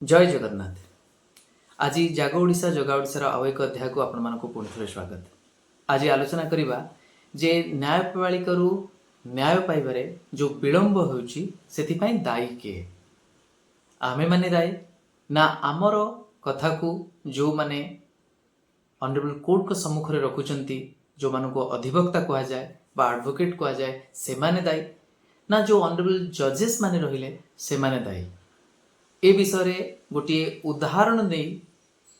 जय जगन्नाथ। आज जाग ओडिशा जगा ओडिशार आउ एक अध्याय को आपण मानक पुणी थे स्वागत। आज आलोचना करवा जे न्यायपालिका न्याय पाइबारे जो विलंब होउची सेथिपाई दायी किए, आमे माने दायी ना आमर कथा को जो माने ऑनरेबल कोर्ट को सम्मुख रे रखुचंती, जो मानको अधिवक्ता कहा जाए बा एडवोकेट कहा जाए से माने दायी ना जो ऑनरेबल जजेस माने रहिले से माने दायी। ए विषय गोटे उदाहरण दे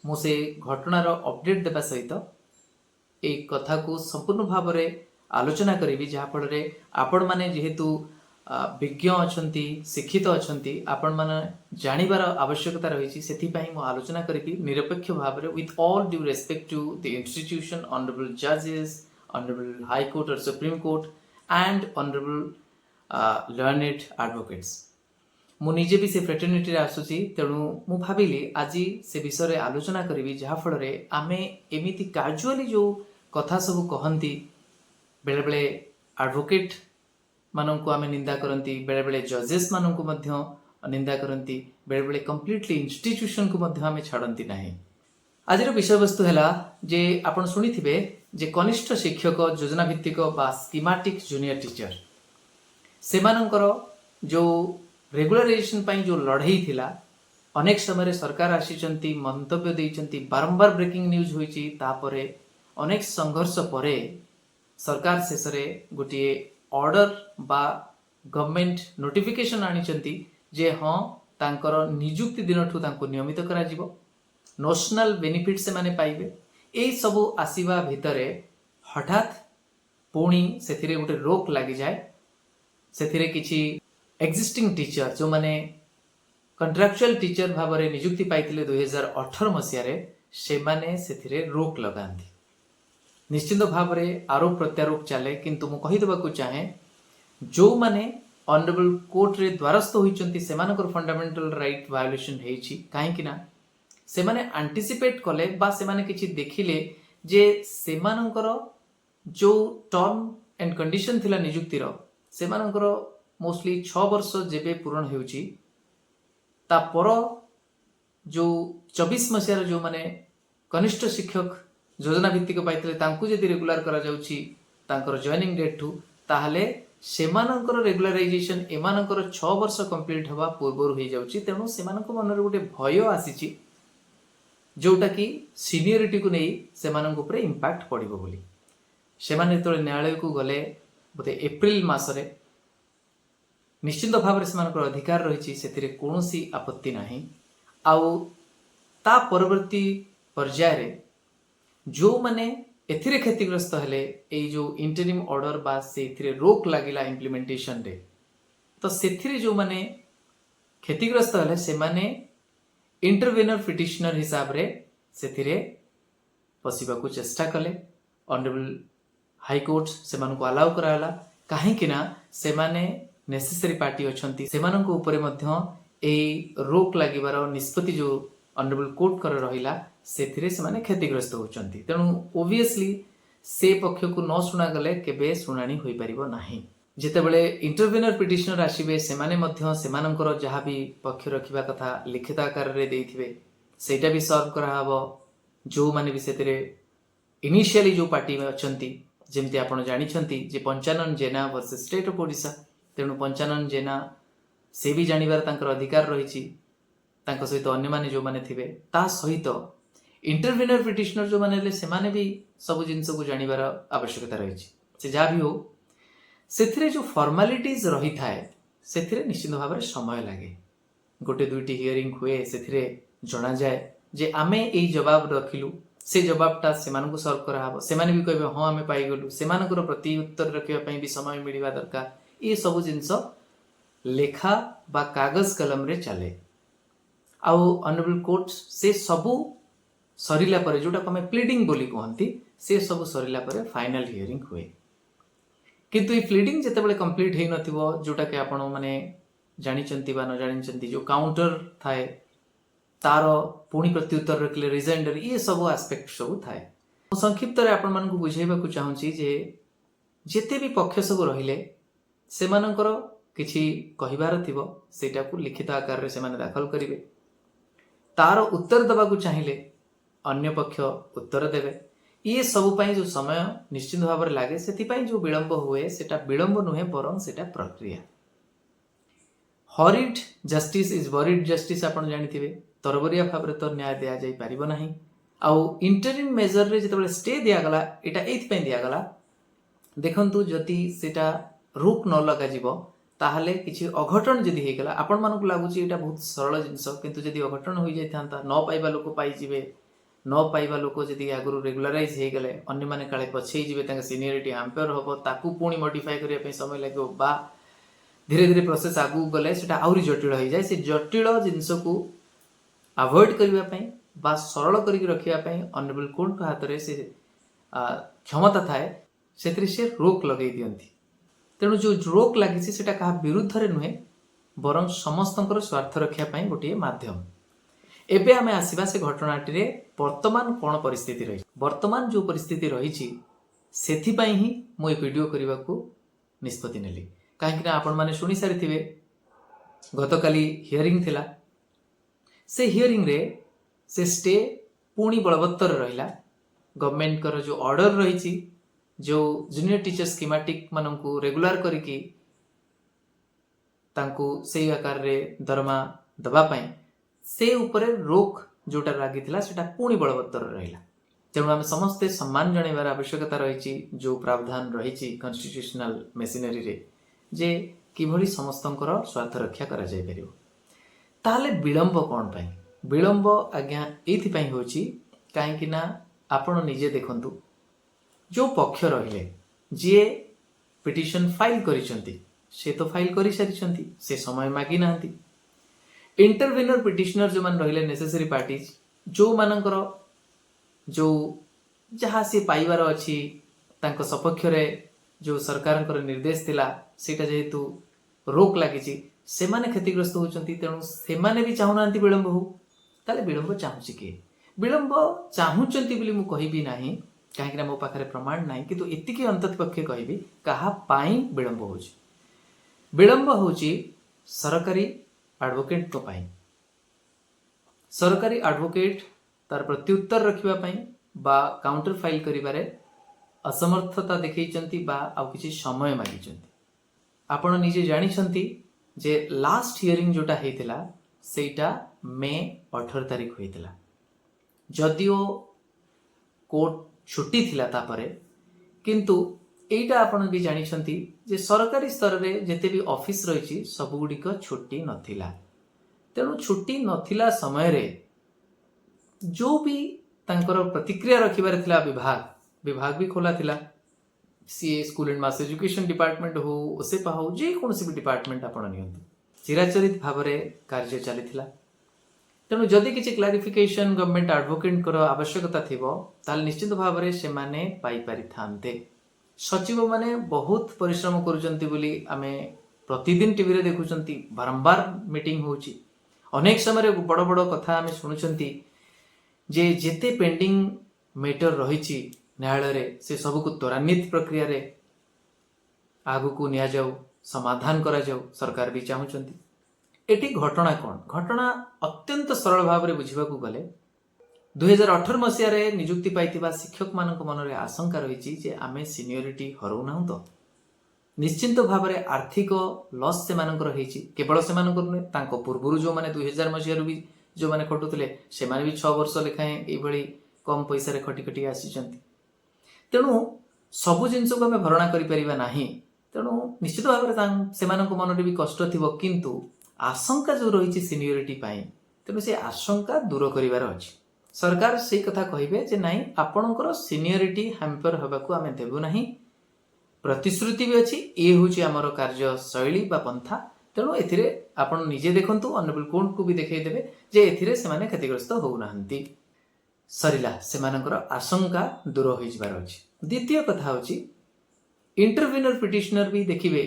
मुझे घटनार अपडेट देवा सहित एक कथा को संपूर्ण भाव में आलोचना करी जहाँफल आपण मैंने जेहेतु विज्ञ अच्छा शिक्षित अच्छा आपण मैंने जानवर आवश्यकता रही से आलोचना करी निरपेक्ष भाव में with all due respect to the institution honourable जजेस ऑनरेबल हाई कोर्ट और supreme court and honourable learned advocates. मु निजे भी से फ्रेटर्निटी आसूची, तेणु मु भाविली आज से विषय आलोचना करी जहाँफल आमे एमिति काजुअली जो कथा सब कहती बेले बेले एडवोकेट मानू आमे निंदा करती, बेले बेले जजेस मानू निंदा करती, बेले बेले कंप्लीटली इंस्टीट्यूशन को आमे छाड़ती नहीं। आज विषय वस्तु है जे आपण शुणिथिबे जे कनिष्ठ शिक्षक योजना भित्तिक बा स्कीमेटिक जूनियर टीचर सेमानंकर जो रेगुलराइजेशन पाई जो लड़ाई थिला अनेक समय सरकार आसी मंतव्य देइचंती, बारंबार ब्रेकिंग न्यूज होईची, तापरे अनेक संघर्ष परे सरकार शेष गोटे ऑर्डर बा गवर्नमेंट नोटिफिकेशन आनिचंती जे हाँ तांकर नियुक्ति दिन ठू तांको नियमित करा जिवो, नेशनल बेनिफिट से माने पाइबे। एई सबु आसीबा भितरे हठात पुणी सेथिरे गोटे रोक लागि जाए। सेथिरे किछि एक्जिस्टिंग टीचर जो माने कंट्राक्चुअल टीचर भाव में नियुक्ति पाइथिले 2018 मसीह से माने सेथिरे रोक लगांती। निश्चित भाव में आरोप प्रत्यारोप चले, किंतु मु कहिदेबाकू चाहे जो माने ऑनरेबल कोर्ट रे द्वारस्थ होइचंती सेमानकर फंडामेंटल राइट वायोलेशन हेइची, काहेकि ना से माने एंटीसिपेट कले बा से माने किछि देखिले जे सेमानकर जो टर्म एंड कंडीशन थिला नियुक्तिर सेमानकर मोस्टली 6 वर्ष जेबे पूर्ण होउची तापर जो 24 मसीहार जो माने कनिष्ठ शिक्षक योजना भित्तिक पाइथिले तांकु जदि रेगुलर करा जाउची तांकर जॉइनिंग डेट ठू, ताहले सेमानकर रेगुलराइजेशन एमानकर 6 वर्ष कंप्लीट हवा पूर्वर हो जाउची। तेणु सेमानक मन रे गोटे भय आसीची जोटा कि सीनियरिटी को नहीं सेमानक ऊपर इंपैक्ट पड़िबो बोली। सेमाने तो न्यायालय को गले बोते एप्रिल मासरे निश्चित भाव में अधिकार रही से कौनसी आपत्ति नहीं। आउ ता परवर्ती पर्याय जो माने एथिरे क्षतिग्रस्त हेले ए जो इंटरिम ऑर्डर बा से रोक लागिला इम्प्लीमेंटेशन रे, तो सेथिरे जो माने क्षतिग्रस्त हेले से माने इंटरवेनर पिटिशनर हिसाब रे सेथिरे पशिबाकू चेष्टा कले। ऑनरेबल हाई कोर्ट से मानको अलाउ कराला, काहेकि ना से माने नेसेसरी पार्टी अच्छी सेमानंको उपरे मध्य ए रोक लागिबार निष्पत्ति जो ऑनरेबल कोर्ट कर रहिला सेथिरे से माने क्षतिग्रस्त होचंती। तेणु ओबियसली से पक्ष को न शुणा गले केबे शुणाणी होई परिबो नाही। जेतेबेले इंटरवेनर पिटिशनर आसीबे सेमाने मध्य सेमानंकर जहाँ भी पक्ष रखिबा कथा लिखित आकार रे देइथिबे सेटा भी सर्व करा हबो। जो माने भी सेतिरे इनिशियली जो पार्टी में अच्छी जेमती आपण जानिछंती जे पंचानन जेना वर्सेस स्टेट ऑफ ओडिशा, तेणु पंचानन जेना से भी जानवर तांकर अधिकार रही सहित अन्य माने जो माने थिबे ता सहित इंटरवेनर पिटिशनर जो माने से माने भी सब जिनस को जानवर आवश्यकता रही से जहाँ भी हो से जो फॉर्मालिटीज रही थाए से निश्चित भाव में समय लगे। गोटे दुईटी हियरिंग हुए से जना जाए जे आमे यही जवाब रखिलु, से जवाबटा से सर्व कराहब, से भी कहे हाँ आम पाईगलु, से प्रति उत्तर रखापी भी समय मिलवा दरकार। ये सब जिनस लेखा बा कागज कलम रे चले। आउ ऑनरेबल कोर्ट से सबू सरिला परे जोटा कमे प्लीडिंग बोली कहती से सब सरिला परे फाइनल हियरिंग हुए। किंतु ये प्लीडिंग जेतेबेले कंप्लीट हेइ नथिबो जोटा के आपण माने जानिचंती बा न जानिचंती जो काउंटर थाए तार पुणी प्रत्युत्तर रखले रिजाइंडर ये सब एस्पेक्ट सब थाए। संक्षिप्त रे आपण मानकु बुझाइबाकू चाहूची जे जेते भी पक्ष सब रहिले सेमानंकर किछि कहिबार थिबो सेटा को लिखित आकार रे सेमाने दाखल करिवे। तार उत्तर देवाक चाहिए अन्य पक्ष उत्तर देवे ये सब जो समय निश्चित भाव में लगे से जो विलंब हुए सेटा विलंब नुहे बरं सेटा प्रक्रिया। Horrid justice is worried justice आप जानी तरबरिया भाव में तो न्याय दि जा पार ना आउ इंटरिम मेजर रे जिते स्टे दिगला यहाँ ये दिगला देखु जदि सेटा रुक न लग ताहले किसी अघटन जदि होगला आपण मानक लगुच ये बहुत सरल जिनस किंतु जदि अघटन हो जाता न पाइबा लोक पाइबे न पाइबा लोक जदि आगु रेगुलाराइज हो गले अन्य माने काले पछे जीवे सीनियरिटी हाम्पर हम ताकू पुणी मॉडिफाई करने समय लगे बा धीरे धीरे प्रोसेस आगू गले सेटा आउरी जटिल हो जाए से जटिल जिनस को अवॉइड करने बा सरल करके रखापी ऑनरेबल कोर्ट के हाथ में से क्षमता थाए से रोक लगे दियंती। तेणु जो रोक लगी से क्या विरुद्ध रे नुहे बरं समस्त स्वार्थ रखापी गोटे माध्यम। एबे आमे आसीबा से घटनाटी रे वर्तमान कौन परिस्थिति रही वर्तमान जो परिस्थिति रही सेथिपाई ही मु वीडियो करने को निष्पत्ति नेली कहीं आपण माने शुणी सारी गतकाली हियरिंग थिला से हियरिंग रे से स्टे पुणी बलवत्तर रहिला गवर्नमेंट कर जो ऑर्डर रही जो जूनियर टीचर स्कीमेटिक मानू रेगुलर करिकी तांकु से आकार रे दरमा दबापाई से उपरे रोक जोटा लगी सेटा पुणी बलवत्तर रहिला। तेणु आम समस्ते सम्मान जणाइबार आवश्यकता रही जो प्रावधान रही कन्स्टिट्यूशनल मेसिनरी रे जे किभली समस्तंकर स्वार्थ रक्षा करा जाय परिबो। ताहले विलंब कौन पाई विलंब आज्ञा ये होची कहीं ना आपण निजे देखंतु जो पक्ष रहिले जी पिटिशन फाइल करिसंती से तो फाइल करि सारिसंती से समय मागी नांती इंटरवेनर पिटिशनर जो मान रहिले नेसेसरी पार्टीज जो मानकर जो जहाँ सी पाइबार अच्छी तांको सपक्ष रे जो सरकार निर्देश थिला सेटा जेहेतु रोक लगी से माने क्षतिग्रस्त होचंती तेणु से माने भी चाहूनांती विलंब हो ताले विलंब चाहूची किए विलंब चाहूचंती बोली मु कहिबी नाही कहीं मो पाखरे प्रमाण नाही किंतु एतिकी अंतत पक्षे कहबी कहा पाई विलंब होची विलंब होची सरकारी एडवोकेट को पाई सरकारी एडवोकेट तार प्रत्युत्तर रखिबा पाई बा काउंटर फाइल करिबारे असमर्थता देखैचंती बा आउ किछि समय मागिचंती। आपण निजे जानिछंती जे लास्ट हियरिंग जोटा हेतिला सेटा मे 18 तारिख होइतिला जदिओ कोर्ट छुट्टी थिला तापरे किंतु एटा आपण भी जानिछंती जे सरकारी स्तर रे जेते भी ऑफिस रहिछि सब गुडिक छुट्टी नथिला तेणु छुट्टी नथिला समय रे जो भी तांकर प्रतिक्रिया रखिबार थिला विभाग भी खोला थिला CA school and mass education department हो ओसेपा हो जे कोनसी भी डिपार्टमेंट आपण नियंतु चिराचरित भाव में कार्य चली तेणु जदि किसी क्लारिफिकेशन गवर्नमेंट एडवोकेट कर आवश्यकता थिबो ताल निश्चित भाव में से माने पाई पारि थांते। सचिव माने बहुत परिश्रम करूचंती बोली आमे प्रतिदिन टीवी रे देखुचंती बारंबार मीटिंग होची अनेक समय बड़ बड़ कथा आमे सुनुचंती जे जेते पेंडिंग मैटर रही न्यायालय रे से सब को त्वरान्वित प्रक्रिया रे आगु को निया जाऊ समाधान करा जाऊ सरकार भी चाहूचंती। एटी घटना कौन घटना अत्यंत सरल भाव में बुझा गले 2018 मसीह निजुक्ति पाई शिक्षक मान मन में आशंका रही जे आमे सीनियरिटी हरौना तो निश्चिंत भाव में आर्थिक लॉस से केवल से नुहे पूर्व जो मैंने 2000 मसीह भी जो मैंने खटुले से भी 6 वर्ष लेखाएं ये कम पैसा खटी खटी आसी तेणु सबु जिनस को आम भरणा करना तेणु निश्चित भाव में से मन भी कष्ट थी किंतु आशंका जो रही सीनियरिटी तेणु से आशंका दूर करार अच्छी सरकार से कथा कहे जे नाई आपणकर सीनियरिटी हैम्पर होगा आम देवु नहीं प्रतिश्रुति भी अच्छी ये हूँ आमर कार्यशैली पंथा तेणु ए आपण निजे देखु ऑनरेबल कोर्ट को भी देखदेवे जे ए क्षतिग्रस्त होना सरला से आशंका दूर हो अच्छी। द्वितीय कथा हूँ इंटरव्यूनर पिटिशनर भी देखिए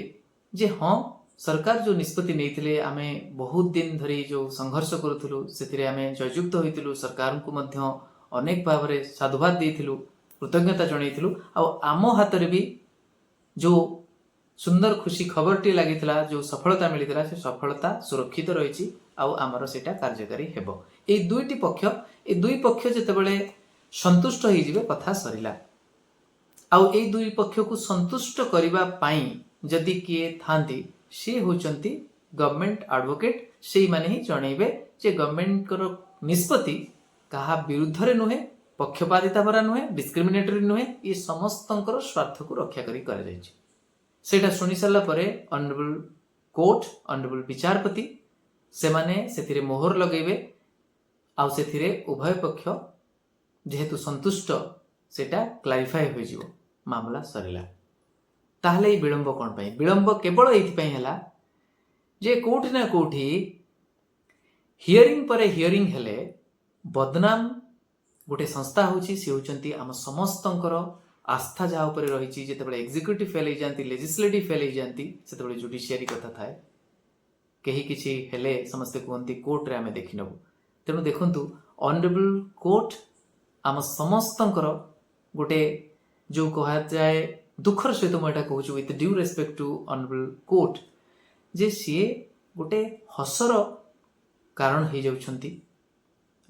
जे हाँ सरकार जो निष्पत्ति नहीं आमे बहुत दिन धरी जो संघर्ष करूँ से आमे जययुक्त होइतिलु सरकार को मध्य अनेक भाव में साधुवाद देइतिलु कृतज्ञता जणैतिलु आ आम हाथ में भी जो सुंदर खुशी खबरटी लगी जो सफलता मिलता से सफलता सुरक्षित रही आमर से कार्यकारी हेब ये दुईटी पक्ष ये दुई पक्ष जितेबाला संतुष्ट हो कथा सरला आउ ए दुई पक्ष को संतुष्ट करने जदि किए थांती सी होचंती गवर्नमेंट एडवोकेट से माने ही जनइबे जे गवर्नमेंट को निष्पत्ति कहा विरुद्ध रे नुहे पक्षपातिता भरा नुहे डिस्क्रिमिनेटरी नुहे ये समस्तंकर स्वार्थ को रक्षा करी सेटा सुनी सारा परे ऑनरेबल कोर्ट ऑनरेबल विचारपति से माने सेथिरे मोहर लगेबे आउ सेथिरे उभय पक्ष जेहेतु संतुष्ट सेटा क्लारिफाई हो जिवो मामला सरिला ताहले ई विलंब कोन पई विलंब केवल एथि पई हला जे कोर्ट ना कोठी हियरिंग परे हियरिंग हेले बदनाम गोटे संस्था होची से होचंती आम समस्तंकर आस्था जहाँ ऊपर रही जितेबाला एग्जीक्यूटिव फेल हो जाती लेजिस्लेटिव फेल हो जाती से जुडिशियरी कथा थाए कहीं किसी हेले समस्ते कहते कोर्ट रे आम देखिनबू तेणु देखु ऑनरेबल कोर्ट आम समस्तंकर गोटे जो कहा जाए दुखर सहित मुझे कहूँ with due respect to honourable court जे सी गोटे हसर कारण हो जाउछंती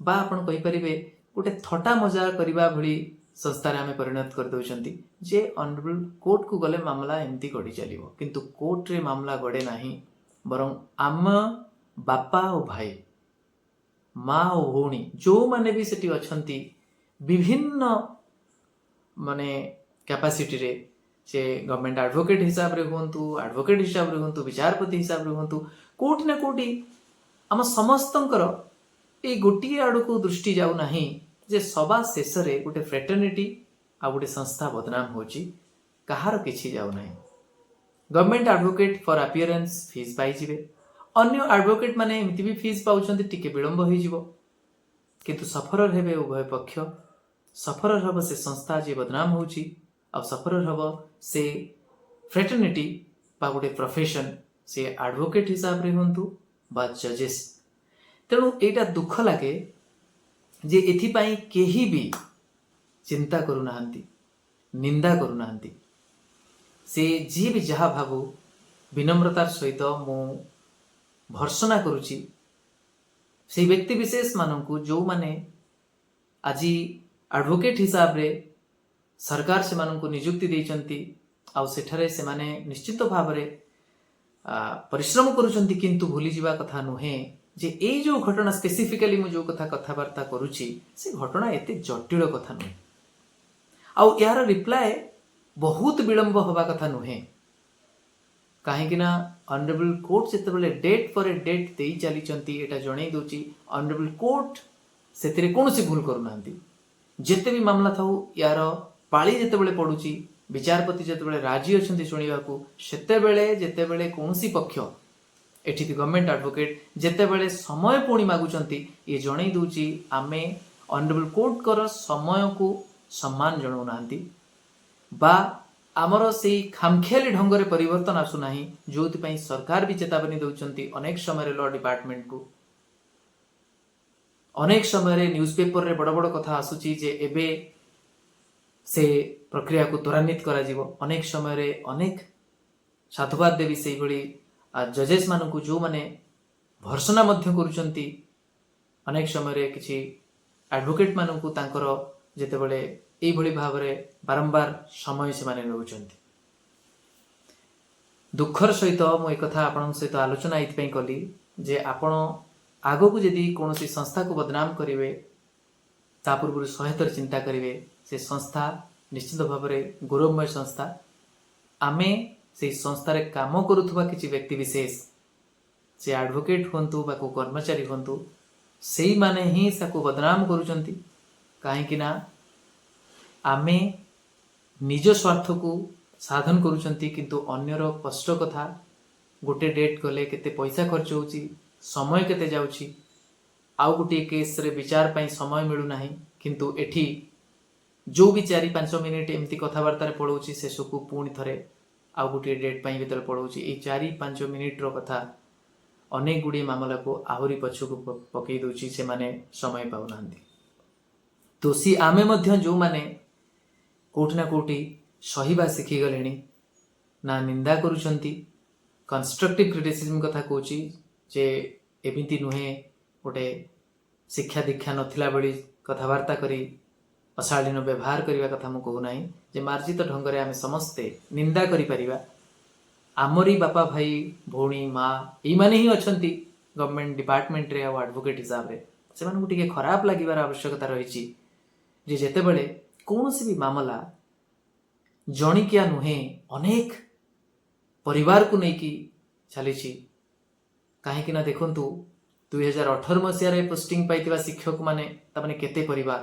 बा आपण कहि परिबे गोटे थटा मजा करबा भली संस्था आम परिणत कर दउछंती जे ऑनरेबल कोर्ट को गले मामला एमती गड़ी चलिबो किंतु कोर्ट रे मामला गड़े नाही बरं आम बापा और भाई माँ और भौणी जो माने भी सेठी अछंती विभिन्न माने कैपेसिटी रे से गवर्नमेंट एडवोकेट हिसाब रे हुंतु एडवोकेट हिसाब रे हुंतु विचारपति हिसाब रे हुंतु कोर्ट ना कोर्ट आम समस्तंकर ये गोटे आड़ को दृष्टि जाऊ नाही जे सभा शेष रे गोटे फ्रेटर्निटी आ गोटे संस्था बदनाम होची कहार किछि जाऊ नाही government advocate for appearance fees पाई जिवे अन्य एडवोकेट माने एमती भी फीस पाउछंती टिके विलंब होई जिवो किंतु सफर हेबे उभय पक्ष सफर हब से संस्था जे बदनाम होची आ सफर हब से फ्रेटर्निटी बा गोटे प्रोफेशन से एडवोकेट हिसाब रे हुंतु बा जजेस तेणु एटा दुख लगे जे एथिपाई केही भी चिंता करू नाहंती निंदा करू नाहंती से जी भी जहा भाबू विनम्रतार सहित मु भर्सना करुची से व्यक्ति विशेष मानू जो माने आज एडवोकेट हिसाब रे सरकार से मानू नियुक्ति देइचंती आउ सेठारे से माने निश्चित भाव रे परिश्रम करुचंती किंतु भूली जीवा कथा नुहे जे ए जो घटना स्पेसिफिकली मु जो कथा कथावार्ता करुची से घटना एते जटिल कथा नुहे आउ यार रिप्लाय बहुत विलंब हवा कथा नुहे कहीं ना ऑनरेबल कोर्ट जितेबाला डेट पर डेट दे चली एटा जणई दोची ऑनरेबल कोर्ट से कौन भूल करूना जिते भी मामला था यार पाली जितेबाला पड़ुची विचारपति जितेबाला राजी अच्छा शुणा सेतेबेले जितेबाला कौन पक्ष एठी गवर्नमेंट एडवोकेट जितेबाला समय पुणी मागुचंती ये जणई दोची आमे ऑनरेबल कोर्ट कर समय को सम्मान जणाऊ नांती बा आमर से खामखियाली ढंग से परिवर्तन आसुना जो सरकार भी चेतावनी दौरान अनेक समय लॉ डिपार्टमेंट को अनेक समय न्यूज़पेपर रे बड़ बड़ कथा आसुची जे एबे से प्रक्रिया को त्वरान्वित करा जीवो अनेक समय रे अनेक साधुवाद देवी से भली जजेस मानू जो माने भर्सना मध्य करुचंती अनेक समय रे किछि एडवोकेट मानू तांकर जेतेबेले एई भली भाव रे बारंबार समय से माने रहउचंती दुखर सहित मु एक कथा आपन सहित आलोचना इतपई कली जे आपण आगो को यदि कौन संस्था को बदनाम करेंगे ता पूर्व सहेतर चिंता करेंगे से संस्था निश्चित भाव में गौरवमय संस्था आमे से संस्था रे काम करुवा किसी व्यक्ति विशेष से एडवोकेट हूँ बा को कर्मचारी हूँ से माने ही साको बदनाम करुचंती कहीं ना आमे निज स्वार्थ को साधन करुचंती किंतु अन्यर कष्ट कथा गोटे डेट गले केते पैसा खर्च होची समय केते जाउची आउ गोटे केस रे विचार पाई समय मिलू नाही किंतु एठी जो भी 4-5 मिनिट एमती कथावार्ता पड़ोची से सबको पुणी थरे आउ गोटे डेट पाई भीतर पड़ोची ए 4-5 मिनिट रो कथा अनेक गुड़ी मामला को आहुरी पछकु पकई दोची से माने समय पाउ नांदी दोषी आमे मध्य जो माने कोठना कोठी सहीबा शिखी गलेनी ନା ନିନ୍ଦା କରୁଛନ୍ତି। କନଷ୍ଟ୍ରକ୍ଟିଭ କ୍ରିଟିସିଜମ୍ କଥା କହୁଛି ଯେ ଏମିତି ନୁହେଁ ଗୋଟେ ଶିକ୍ଷା ଦୀକ୍ଷା ନଥିଲା ଭଳି କଥାବାର୍ତ୍ତା କରି ଅଶାଳୀନ ବ୍ୟବହାର କରିବା କଥା ମୁଁ କହୁନାହିଁ। ଯେ ମାର୍ଜିତ ଢଙ୍ଗରେ ଆମେ ସମସ୍ତେ ନିନ୍ଦା କରିପାରିବା। ଆମରି ବାପା ଭାଇ ଭଉଣୀ ମା ଏଇମାନେ ହିଁ ଅଛନ୍ତି ଗଭର୍ଣ୍ଣମେଣ୍ଟ ଡିପାର୍ଟମେଣ୍ଟରେ ଆଉ ଆଡଭୋକେଟ୍ ହିସାବରେ। ସେମାନଙ୍କୁ ଟିକେ ଖରାପ ଲାଗିବାର ଆବଶ୍ୟକତା ରହିଛି ଯେ ଯେତେବେଳେ କୌଣସି ବି ମାମଲା ଜଣିକିଆ ନୁହେଁ ଅନେକ ପରିବାରକୁ ନେଇକି ଚାଲିଛି। କାହିଁକି ନା ଦେଖନ୍ତୁ 2018 ମସିହାରେ ପୋଷ୍ଟିଂ ପାଇଥିବା ଶିକ୍ଷକମାନେ ତାମାନେ କେତେ ପରିବାର,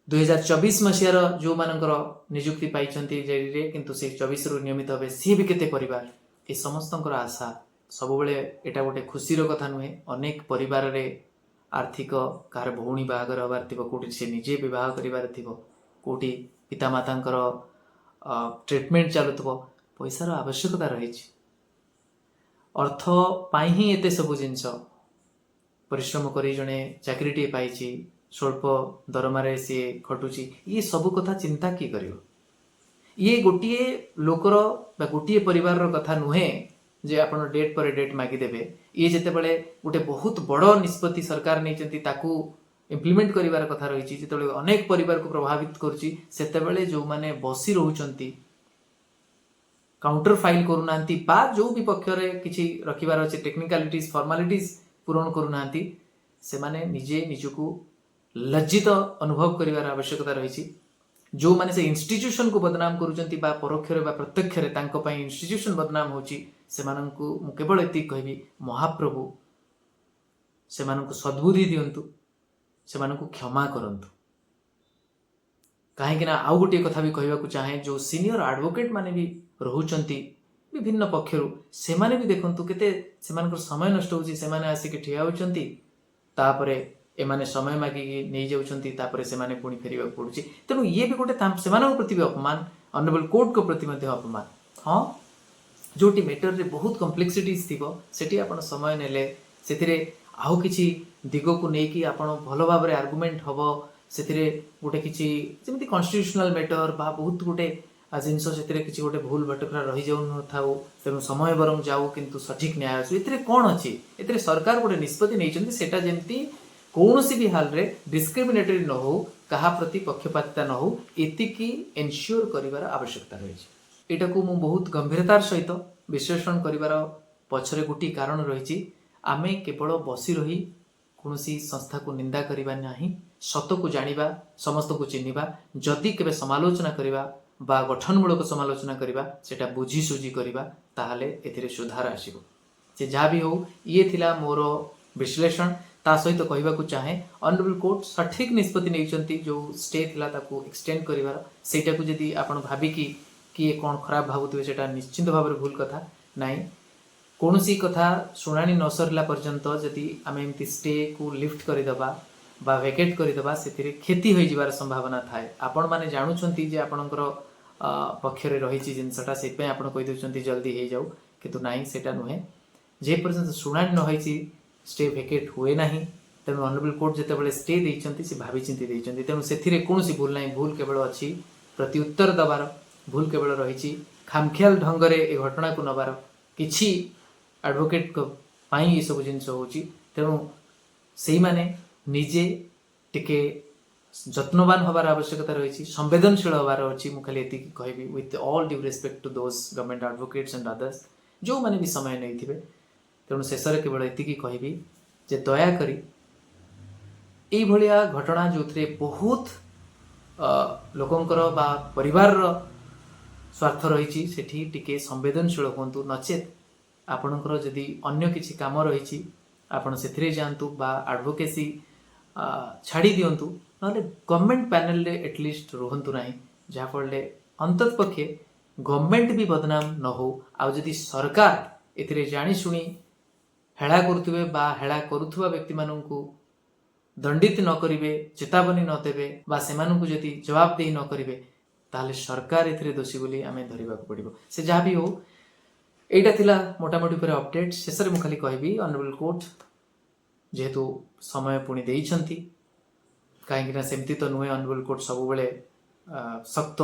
2024 ମସିହାର ଯେଉଁମାନଙ୍କର ନିଯୁକ୍ତି ପାଇଛନ୍ତି ଜେଡିରେ କିନ୍ତୁ ସେ 24ରୁ ନିୟମିତ ହେବେ ସିଏ ବି କେତେ ପରିବାର। ଏ ସମସ୍ତଙ୍କର ଆଶା ସବୁବେଳେ ଏଇଟା ଗୋଟେ ଖୁସିର କଥା ନୁହେଁ। ଅନେକ ପରିବାରରେ ଆର୍ଥିକ କାହାର ଭଉଣୀ ବାହାଘର ହେବାର ଥିବ, କେଉଁଠି ସେ ନିଜେ ବିବାହ କରିବାର ଥିବ, କେଉଁଠି ପିତାମାତାଙ୍କର ଟ୍ରିଟମେଣ୍ଟ ଚାଲୁଥିବ, ପଇସାର ଆବଶ୍ୟକତା ରହିଛି। ଅର୍ଥ ପାଇଁ ହିଁ ଏତେ ସବୁ ଜିନିଷ। ପରିଶ୍ରମ କରି ଜଣେ ଚାକିରିଟିଏ ପାଇଛି, ସ୍ୱଳ୍ପ ଦରମାରେ ସିଏ ଖଟୁଛି, ଇଏ ସବୁ କଥା ଚିନ୍ତା କିଏ କରିବ? ଇଏ ଗୋଟିଏ ଲୋକର ବା ଗୋଟିଏ ପରିବାରର କଥା ନୁହେଁ ଯେ ଆପଣ ଡେଟ୍ ପରେ ଡେଟ୍ ମାଗିଦେବେ। ଇଏ ଯେତେବେଳେ ଗୋଟେ ବହୁତ ବଡ଼ ନିଷ୍ପତ୍ତି ସରକାର ନେଇଛନ୍ତି ତାକୁ ଇମ୍ପ୍ଲିମେଣ୍ଟ କରିବାର କଥା ରହିଛି, ଯେତେବେଳେ ଅନେକ ପରିବାରକୁ ପ୍ରଭାବିତ କରୁଛି, ସେତେବେଳେ ଯେଉଁମାନେ ବସି ରହୁଛନ୍ତି କାଉଣ୍ଟର ଫାଇଲ କରୁନାହାନ୍ତି ବା ଯେଉଁ ବି ପକ୍ଷରେ କିଛି ରଖିବାର ଅଛି ଟେକ୍ନିକାଲିଟିଜ ଫର୍ମାଲିଟିଜ ପୂରଣ କରୁନାହାନ୍ତି, ସେମାନେ ନିଜେ ନିଜକୁ ଲଜ୍ଜିତ ଅନୁଭବ କରିବାର ଆବଶ୍ୟକତା ରହିଛି। ଯେଉଁମାନେ ସେ ଇନଷ୍ଟିଚ୍ୟୁସନକୁ ବଦନାମ କରୁଛନ୍ତି ବା ପରୋକ୍ଷରେ ବା ପ୍ରତ୍ୟକ୍ଷରେ ତାଙ୍କ ପାଇଁ ଇନଷ୍ଟିଚ୍ୟୁସନ ବଦନାମ ହେଉଛି, ସେମାନଙ୍କୁ ମୁଁ କେବଳ ଏତିକି କହିବି, ମହାପ୍ରଭୁ ସେମାନଙ୍କୁ ସଦ୍ବୁଦ୍ଧି ଦିଅନ୍ତୁ, ସେମାନଙ୍କୁ କ୍ଷମା କରନ୍ତୁ। କାହିଁକି ନା ଆଉ ଗୋଟିଏ କଥା ବି କହିବାକୁ ଚାହେଁ, ଯେଉଁ ସିନିୟର ଆଡଭୋକେଟ୍ ମାନେ ବି ରହୁଛନ୍ତି ବିଭିନ୍ନ ପକ୍ଷରୁ, ସେମାନେ ବି ଦେଖନ୍ତୁ କେତେ ସେମାନଙ୍କର ସମୟ ନଷ୍ଟ ହେଉଛି। ସେମାନେ ଆସିକି ଠିଆ ହେଉଛନ୍ତି, ତାପରେ ଏମାନେ ସମୟ ମାଗିକି ନେଇଯାଉଛନ୍ତି, ତାପରେ ସେମାନେ ପୁଣି ଫେରିବାକୁ ପଡୁଛି। ତେଣୁ ଇଏ ବି ଗୋଟେ ସେମାନଙ୍କ ପ୍ରତି ବି ଅପମାନ, ଅନରେବଲ କୋର୍ଟଙ୍କ ପ୍ରତି ମଧ୍ୟ ଅପମାନ। ହଁ, ଯେଉଁଠି ମ୍ୟାଟରରେ ବହୁତ କମ୍ପ୍ଲେକ୍ସିଟିଜ୍ ଥିବ ସେଠି ଆପଣ ସମୟ ନେଲେ ସେଥିରେ ଆଉ କିଛି ଦିଗକୁ ନେଇକି ଆପଣ ଭଲ ଭାବରେ ଆର୍ଗୁମେଣ୍ଟ ହେବ, ସେଥିରେ ଗୋଟେ କିଛି ଯେମିତି କନଷ୍ଟିଟ୍ୟୁସନାଲ ମ୍ୟାଟର ବା ବହୁତ ଗୋଟେ ଜିନିଷ, ସେଥିରେ କିଛି ଗୋଟେ ଭୁଲ ଭଟକରା ରହିଯାଉନଥାଉ, ତେଣୁ ସମୟ ବରଂ ଯାଉ କିନ୍ତୁ ସଠିକ ନ୍ୟାୟ ଆସୁ। ଏଥିରେ କ'ଣ ଅଛି? ଏଥିରେ ସରକାର ଗୋଟେ ନିଷ୍ପତ୍ତି ନେଇଛନ୍ତି, ସେଟା ଯେମିତି କୌଣସି ବି ହାଲରେ ଡିସ୍କ୍ରିମିନେଟରୀ ନ ହଉ, କାହା ପ୍ରତି ପକ୍ଷପାତିତା ନ ହଉ, ଏତିକି ଏନସିଓର କରିବାର ଆବଶ୍ୟକତା ରହିଛି। ଏଇଟାକୁ ମୁଁ ବହୁତ ଗମ୍ଭୀରତାର ସହିତ ବିଶ୍ଳେଷଣ କରିବାର ପଛରେ ଗୋଟିଏ କାରଣ ରହିଛି। ଆମେ କେବଳ ବସି ରହି କୌଣସି ସଂସ୍ଥାକୁ ନିନ୍ଦା କରିବା ନାହିଁ, ସତକୁ ଜାଣିବା, ସମସ୍ତଙ୍କୁ ଚିହ୍ନିବା। ଯଦି କେବେ ସମାଲୋଚନା କରିବା ବା ଗଠନମୂଳକ ସମାଲୋଚନା କରିବା, ସେଟା ବୁଝି ସୁଝି କରିବା, ତାହେଲେ ଏଥିରେ ସୁଧାର ଆସିବ। ସେ ଯାହା ବି ହଉ, ଇଏ ଥିଲା ମୋର ବିଶ୍ଳେଷଣ। ତା ସହିତ କହିବାକୁ ଚାହେଁ, ଅନରେବଲ କୋର୍ଟ ସଠିକ ନିଷ୍ପତ୍ତି ନେଇଛନ୍ତି, ଯେଉଁ ଷ୍ଟେ ଥିଲା ତାକୁ ଏକ୍ସଟେଣ୍ଡ କରିବାର। ସେଇଟାକୁ ଯଦି ଆପଣ ଭାବିକି କିଏ କ'ଣ ଖରାପ ଭାବୁଥିବେ, ସେଟା ନିଶ୍ଚିନ୍ତ ଭାବରେ ଭୁଲ କଥା। ନାହିଁ, କୌଣସି କଥା ଶୁଣାଣି ନ ସରିଲା ପର୍ଯ୍ୟନ୍ତ ଯଦି ଆମେ ଏମିତି ଷ୍ଟେକୁ ଲିଫ୍ଟ କରିଦେବା ବା ଭେକେଟ୍ କରିଦେବା, ସେଥିରେ କ୍ଷତି ହୋଇଯିବାର ସମ୍ଭାବନା ଥାଏ। ଆପଣମାନେ ଜାଣୁଛନ୍ତି ଯେ ଆପଣଙ୍କର ପକ୍ଷରେ ରହିଛି ଜିନିଷଟା, ସେଥିପାଇଁ ଆପଣ କହିଦେଉଛନ୍ତି ଜଲ୍ଦି ହେଇଯାଉ, କିନ୍ତୁ ନାହିଁ, ସେଇଟା ନୁହେଁ। ଯେ ପର୍ଯ୍ୟନ୍ତ ଶୁଣାଣି ନ ହେଇଛି ଷ୍ଟେ ଭେକେଟ୍ ହୁଏ ନାହିଁ। ତେଣୁ ଅନରେବଲ କୋର୍ଟ ଯେତେବେଳେ ଷ୍ଟେ ଦେଇଛନ୍ତି, ସେ ଭାବିଚିନ୍ତି ଦେଇଛନ୍ତି। ତେଣୁ ସେଥିରେ କୌଣସି ଭୁଲ ନାହିଁ। ଭୁଲ କେବଳ ଅଛି ପ୍ରତି ଉତ୍ତର ଦେବାର, ଭୁଲ କେବଳ ରହିଛି ଖାମଖିଆଲ ଢଙ୍ଗରେ ଏ ଘଟଣାକୁ ନେବାର। କିଛି ଆଡଭୋକେଟଙ୍କ ପାଇଁ ଏସବୁ ଜିନିଷ ହେଉଛି। ତେଣୁ ସେଇମାନେ ନିଜେ ଟିକେ ଯତ୍ନବାନ ହେବାର ଆବଶ୍ୟକତା ରହିଛି, ସମ୍ବେଦନଶୀଳ ହେବାର ଅଛି। ମୁଁ ଖାଲି ଏତିକି କହିବି, with all due respect to those government advocates and others ଯେଉଁମାନେ ବି ସମୟ ନେଇଥିବେ। ତେଣୁ ଶେଷରେ କେବଳ ଏତିକି କହିବି ଯେ ଦୟାକରି ଏଇଭଳିଆ ଘଟଣା ଯେଉଁଥିରେ ବହୁତ ଲୋକଙ୍କର ବା ପରିବାରର ସ୍ୱାର୍ଥ ରହିଛି, ସେଠି ଟିକେ ସମ୍ବେଦନଶୀଳ ହୁଅନ୍ତୁ। ନଚେତ୍ ଆପଣଙ୍କର ଯଦି ଅନ୍ୟ କିଛି କାମ ରହିଛି, ଆପଣ ସେଥିରେ ଯାଆନ୍ତୁ ବା ଆଡଭୋକେସି ଛାଡ଼ି ଦିଅନ୍ତୁ, ନହେଲେ ଗଭର୍ଣ୍ଣମେଣ୍ଟ ପ୍ୟାନେଲରେ ଏଟଲିଷ୍ଟ ରୁହନ୍ତୁ ନାହିଁ, ଯାହାଫଳରେ ଅନ୍ତତଃ ପକ୍ଷେ ଗଭର୍ଣ୍ଣମେଣ୍ଟ ବି ବଦନାମ ନ ହଉ। ଆଉ ଯଦି ସରକାର ଏଥିରେ ଜାଣିଶୁଣି ହେଳା କରୁଥିବେ ବା ହେଳା କରୁଥିବା ବ୍ୟକ୍ତିମାନଙ୍କୁ ଦଣ୍ଡିତ ନ କରିବେ, ଚେତାବନୀ ନ ଦେବେ ବା ସେମାନଙ୍କୁ ଯଦି ଜବାବଦେହି ନ କରିବେ, ତାହେଲେ ସରକାର ଏଥିରେ ଦୋଷୀ ବୋଲି ଆମେ ଧରିବାକୁ ପଡ଼ିବ। ସେ ଯାହା ବି ହଉ, এইটা ଥିଲା মোটামুটি ଉପରେ ଅପଡେଟ୍। ଶେଷରେ ମୁଁ ଖାଲି କହିବି, ଅନରେବଲ କୋର୍ଟ ଯେହେତୁ ସମୟ ପୁଣି ଦେଇଛନ୍ତି, କାହିଁକିନା ସେମିତି ତ ନୁହେଁ ଅନରେବଲ କୋର୍ଟ ସବୁବେଳେ ଶକ୍ତ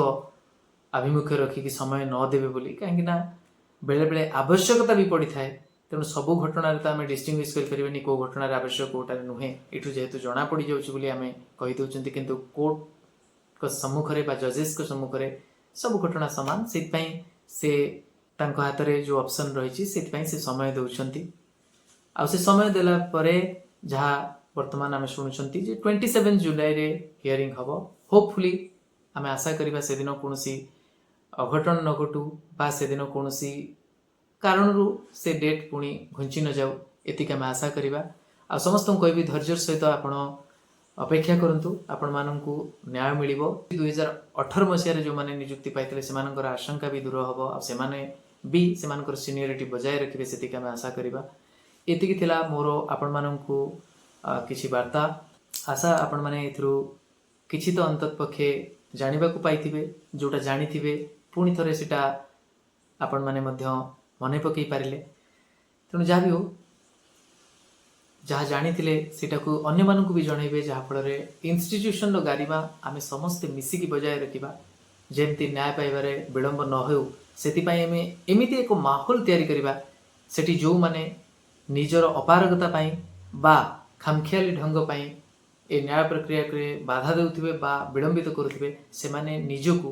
ଆଭିମୁଖ୍ୟ ରଖିକି ସମୟ ନ ଦେବେ ବୋଲି, କାହିଁକି ନା ବେଳେବେଳେ ଆବଶ୍ୟକତା ବି ପଡ଼ିଥାଏ। ତେଣୁ ସବୁ ଘଟଣାରେ ତ ଆମେ ଡିଷ୍ଟିଂଗୁଇଶ୍ କରିପାରିବାନି କେଉଁ ଘଟଣାରେ ଆବଶ୍ୟକ କେଉଁଟାରେ ନୁହେଁ। ଏଠୁ ଯେହେତୁ ଜଣାପଡ଼ିଯାଉଛି ବୋଲି ଆମେ କହିଦେଉଛନ୍ତି, କିନ୍ତୁ କୋର୍ଟଙ୍କ ସମ୍ମୁଖରେ ବା ଜଜେସ୍ଙ୍କ ସମ୍ମୁଖରେ ସବୁ ଘଟଣା ସମାନ। ସେଥିପାଇଁ ସେ ତାଙ୍କ ହାତରେ ଯେଉଁ ଅପସନ୍ ରହିଛି ସେଥିପାଇଁ ସେ ସମୟ ଦେଉଛନ୍ତି। ଆଉ ସେ ସମୟ ଦେଲା ପରେ ଯାହା ବର୍ତ୍ତମାନ ଆମେ ଶୁଣୁଛନ୍ତି ଯେ 27 ଜୁଲାଇରେ ହିୟରିଂ ହେବ। ହୋପଫୁଲି ଆମେ ଆଶା କରିବା ସେଦିନ କୌଣସି ଅଘଟଣ ନ ଘଟୁ ବା ସେଦିନ କୌଣସି କାରଣରୁ ସେ ଡେଟ୍ ପୁଣି ଘୁଞ୍ଚି ନଯାଉ, ଏତିକି ଆମେ ଆଶା କରିବା। ଆଉ ସମସ୍ତଙ୍କୁ କହିବି ଧୈର୍ଯ୍ୟର ସହିତ ଆପଣ ଅପେକ୍ଷା କରନ୍ତୁ, ଆପଣମାନଙ୍କୁ ନ୍ୟାୟ ମିଳିବ। 2018 ମସିହାରେ ଯେଉଁମାନେ ନିଯୁକ୍ତି ପାଇଥିଲେ ସେମାନଙ୍କର ଆଶଙ୍କା ବି ଦୂର ହେବ, ଆଉ ସେମାନେ ବି ସେମାନଙ୍କର ସିନିୟରିଟି ବଜାୟ ରଖିବେ, ସେତିକି ଆମେ ଆଶା କରିବା। ଏତିକି ଥିଲା ମୋର ଆପଣମାନଙ୍କୁ କିଛି ବାର୍ତ୍ତା। ଆଶା ଆପଣମାନେ ଏଥିରୁ କିଛି ତ ଅନ୍ତତଃପକ୍ଷେ ଜାଣିବାକୁ ପାଇଥିବେ, ଯେଉଁଟା ଜାଣିଥିବେ ପୁଣି ଥରେ ସେଟା ଆପଣମାନେ ମଧ୍ୟ ମନେ ପକାଇ ପାରିଲେ। ତେଣୁ ଯାହା ବି ହଉ, ଯାହା ଜାଣିଥିଲେ ସେଟାକୁ ଅନ୍ୟମାନଙ୍କୁ ବି ଜଣାଇବେ, ଯାହାଫଳରେ ଇନଷ୍ଟିଟ୍ୟୁସନର ଗାରିମା ଆମେ ସମସ୍ତେ ମିଶିକି ବଜାୟ ରଖିବା, ଯେମିତି ନ୍ୟାୟ ପାଇବାରେ ବିଳମ୍ବ ନ ହେଉ। ସେଥିପାଇଁ ଆମେ ଏମିତି ଏକ ମାହୋଲ ତିଆରି କରିବା ସେଠି ଯେଉଁମାନେ ନିଜର ଅପାରଗତା ପାଇଁ ବା ଖାମଖିଆଲି ଢଙ୍ଗ ପାଇଁ ଏ ନ୍ୟାୟ ପ୍ରକ୍ରିୟାକୁ ବାଧା ଦେଉଥିବେ ବା ବିଳମ୍ବିତ କରୁଥିବେ, ସେମାନେ ନିଜକୁ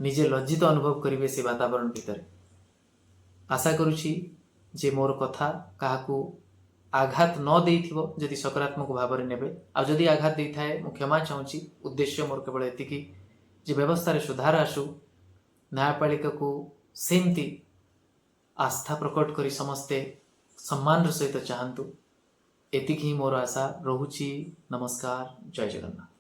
ନିଜେ ଲଜ୍ଜିତ ଅନୁଭବ କରିବେ ସେ ବାତାବରଣ ଭିତରେ। ଆଶା କରୁଛି ଯେ ମୋର କଥା କାହାକୁ ଆଘାତ ନ ଦେଇଥିବ, ଯଦି ସକାରାତ୍ମକ ଭାବରେ ନେବେ। ଆଉ ଯଦି ଆଘାତ ଦେଇଥାଏ ମୁଁ କ୍ଷମା ଚାହୁଁଛି। ଉଦ୍ଦେଶ୍ୟ ମୋର କେବଳ ଏତିକି ଯେ ବ୍ୟବସ୍ଥାରେ ସୁଧାର ଆସୁ, ନ୍ୟାୟପାଳିକାକୁ ସେମିତି ଆସ୍ଥା ପ୍ରକଟ କରି ସମସ୍ତେ ସମ୍ମାନର ସହିତ ଚାହାନ୍ତୁ। ଏତିକି ହିଁ ମୋର ଆଶା ରହୁଛି। ନମସ୍କାର, ଜୟ ଜଗନ୍ନାଥ।